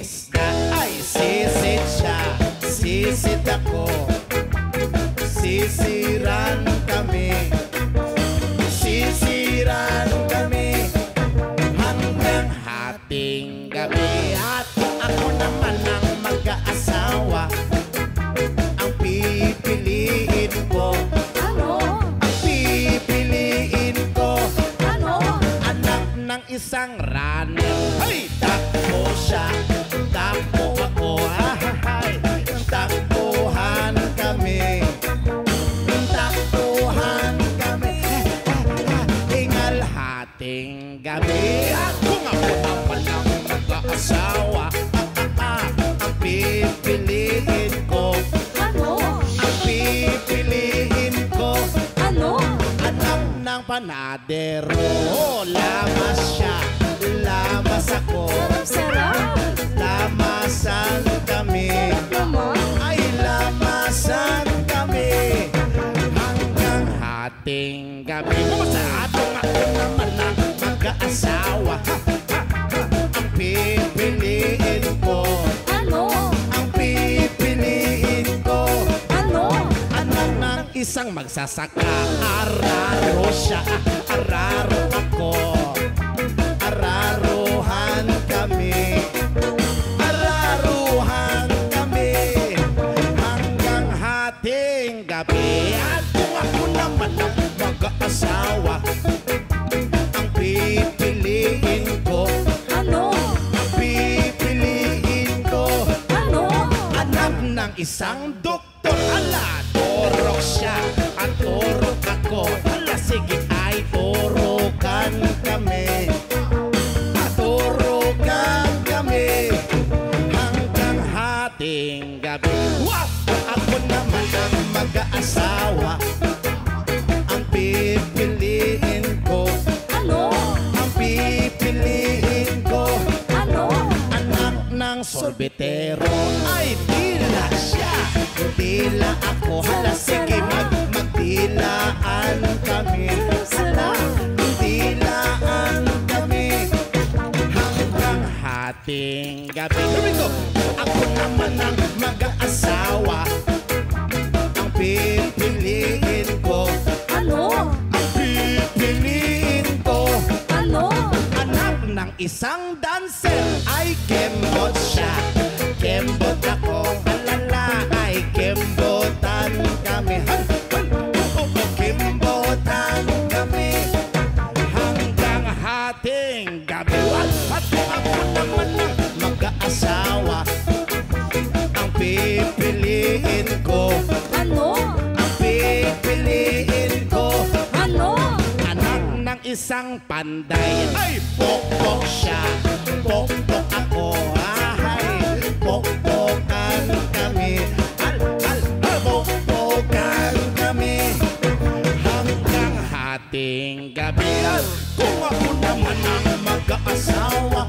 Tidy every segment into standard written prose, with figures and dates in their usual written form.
isda ay sisid siya, sisid ako. Sisiran kami, sisiran kami hanggang hating gabi. At ako naman ang mag-aasawa, ang pipiliin ko. Ano? Ang pipiliin ko. Ano? Anak ng isang runner. Hey! Takbo siya, takbo ako. Ay, takbuhan kami. Takbuhan kami. Hingal hating gabi. Ako nga po naman ang mag-aasawa. Ang pipiliin ko. Ano? Ang pipiliin ko. Ano? Anak ng panadero. Lamas siya, lamas ako. Sarap! Lamasan kami. Naman? Ay, lamasan kami hanggang hating gabi. Sa atong ako naman ang mag-aasawa. Ang pipiliin ko. Ano? Ang pipiliin ko. Ano? Anak ng isang magsasaka. Araro siya, araro ako. Araruhan kami. Araruhan kami hanggang hating gabi. At kung ako naman ang mag-aasawa, ang pipiliin ko. Ano? Ang pipiliin ko. Ano? Anak ng isang doktor. Ala, turok siya at turok ako. Ala, sige ay turukan kami. Turukan kami hanggang hating gabi. Wow! Ako naman ang mag-aasawa, ang pipiliin ko. Ano? Ang pipiliin ko. Ano? Anak ng sorbetero. Ay, tila siya, tila ako. Hala, sige, magtilaan kami. Sarap! Tilaan kami hanggang hating gabi. Here we go! Ako naman ang mag-aasawa, ang pipiliin ko. Ano? Ang pipiliin ko. Ano? Anak ng isang dancer. Ay, kembot siya, kembot ako. Alala, ay kembotan kami. Kembotan kami hanggang hating gabi. At ako naman ang mag-aasawa, ang pipiliin ko. Ano? Ang pipiliin ko. Ano? Anak ng isang panday. Ay, pokpok siya, pokpok ako. Ay, pokpokan kami. Pokpokan kami hanggang hating gabi. Kung ako naman ang mag-aasawa,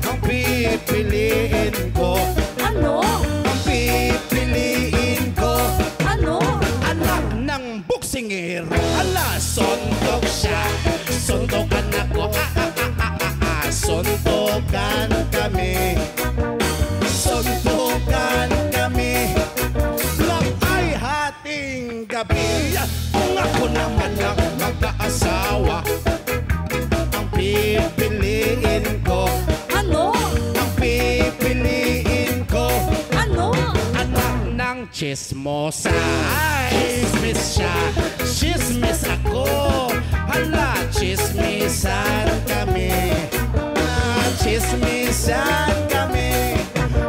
ang pipiliin ko. Ano? Ang pipiliin ko. Ano? Anak ng buksingero. Ala, sondok siya, sondokan ako. Sondokan kami. Sondokan kami. Lang ay hating gabi. Kung ako naman ang mag-aasawa, ang pipiliin ko. Ano? Ang pipiliin ko. Ano? Anak ng chismosa. Ay, chismis siya, chismis ako. Hala, chismisan kami. Chismisan kami.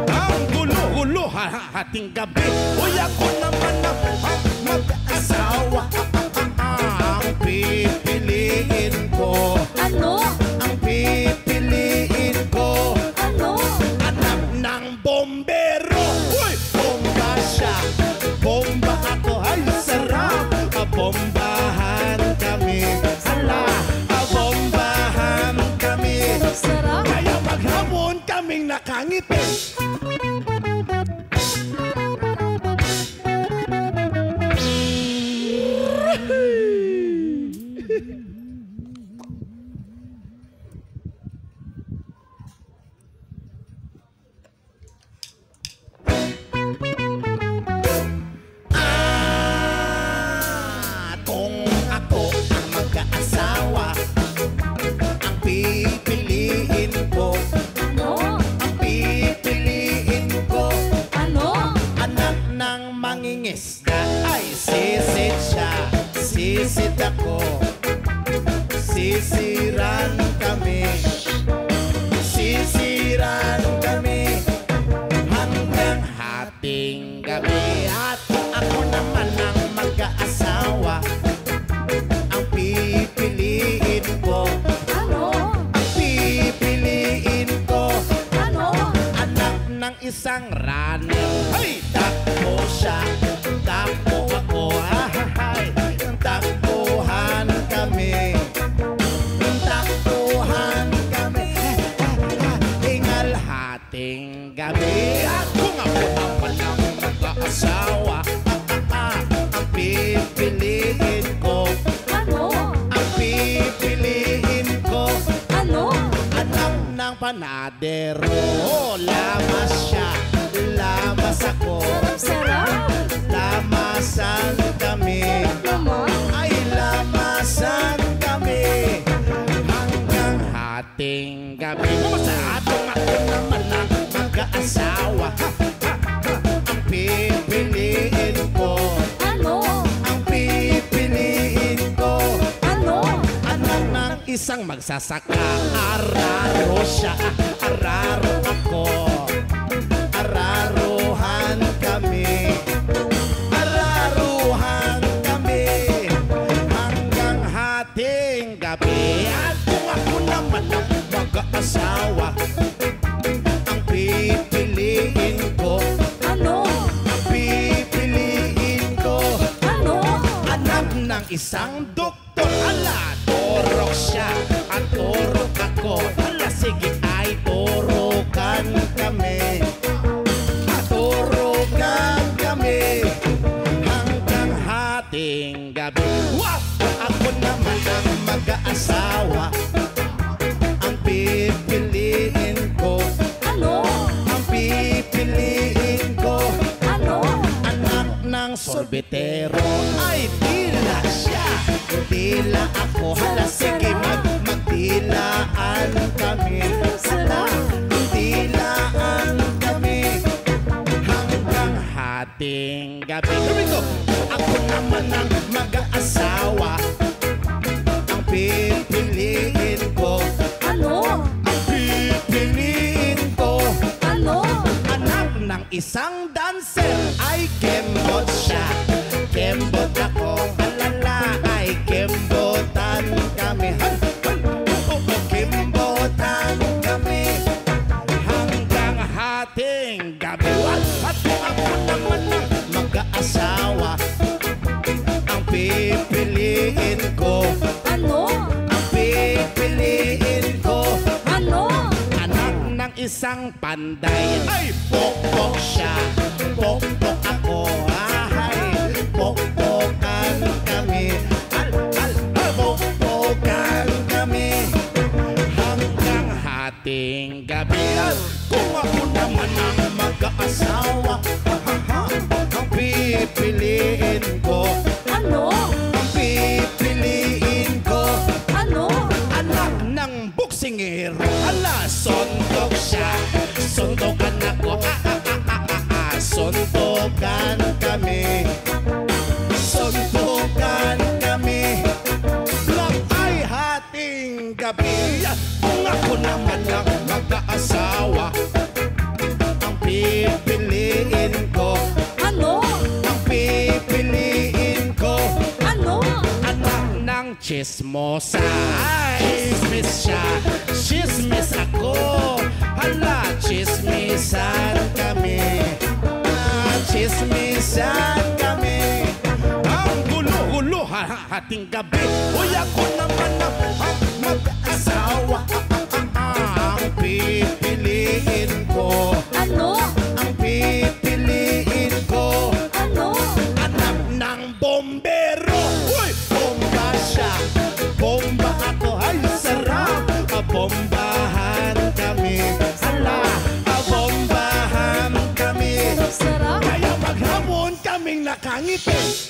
Ang gulo-gulo hating gabi. Uy, ako naman ang mag-asawa. Ang pipiliin ko. Ano? Ang pipiliin ko. Ano? Anak ng bombero. Uy, bomba siya, bomba ako. Ay, sarap. Bombahan kami. Hala, bombahan kami. Sarap! Kaya maghapon kaming nakangiti. isang runner. Hey! Takbo siya, takbo ako. Ay, takbuhan kami. Takbuhan kami. Ingal hating gabi. At kung ako naman ang mag-aasawa, ang pipiliin ko. Ano? Ang pipiliin ko. Ano? Anak ng panadero. Lamas siya, lamas ako. Sarap! Lamasan kami. Naman? Ay, lamasan kami. Hanggang hating gabi. Masyadong ako naman ang mag-aasawa. Ang pipiliin ko. Ano? Ang pipiliin ko. Ano? Anak ng isang magsasaka. Araro siya, araro ako. Araruhan kami. Araruhan kami. Hanggang hating gabi. At kung ako naman ang mag-aasawa, ang pipiliin ko. Ano? Ang pipiliin ko. Ano? Anak ng isang doktor. Ala, turok siya at turok ako. Ala, sige ay turukan kami. Turukan kami hanggang hating gabi. Wow! Ako naman ang mag-aasawa. Ang pipiliin ko. Ano? Ang pipiliin ko. Ano? Anak ng sorbetero. Ay, tila siya, tila ako. Hala, sige, magtilaan kami. Hala, tilaan kami hanggang hating gabi. Here we go. Ako naman ang mag-aasawa. Ang pipiliin ko. Ano? Ang pipiliin ko. Ano? Anak ng isang dancer. Ay, kembot siya, kembot ako. Alala, ay kembotan kami. Kembotan kami hanggang hating gabi. At kung ako naman ang mag-aasawa, ang pipiliin ko. Ano? Ang pipiliin ko. Ano? Anak ng isang panday. Ay, pokpok siya, pokpok ako. Ay, pokpokan kami. Pokpokan kami hanggang hating gabi. At kung ako naman ang mag-aasawa, ang pipiliin ko. Ano? Ang pipiliin ko. Ano? Anak ng buksingero. Ala, sondok siya, sondokan ako. Sondokan kami. Sondokan kami. Black ay hating gabi. Kung ako naman ang mag-aasawa, ang pipiliin ko. Ano? Ang pipiliin ko. Ano? Anak ng chismosa. Ay, chismis siya, chismis ako. Hala, chismisan kami. Chismisan kami. Ang gulo-gulo hating gabi. Uy, ako naman ang mag-asawa. Ang pipiliin ko. Ano? Ang pipiliin ko. Ano? Anak ng bombero. Uy, bomba siya, bomba ako. Ay, sarap. Bombahan kami. Hala, bombahan kami. Sarap! Kaya maghamon kaming nakangiti.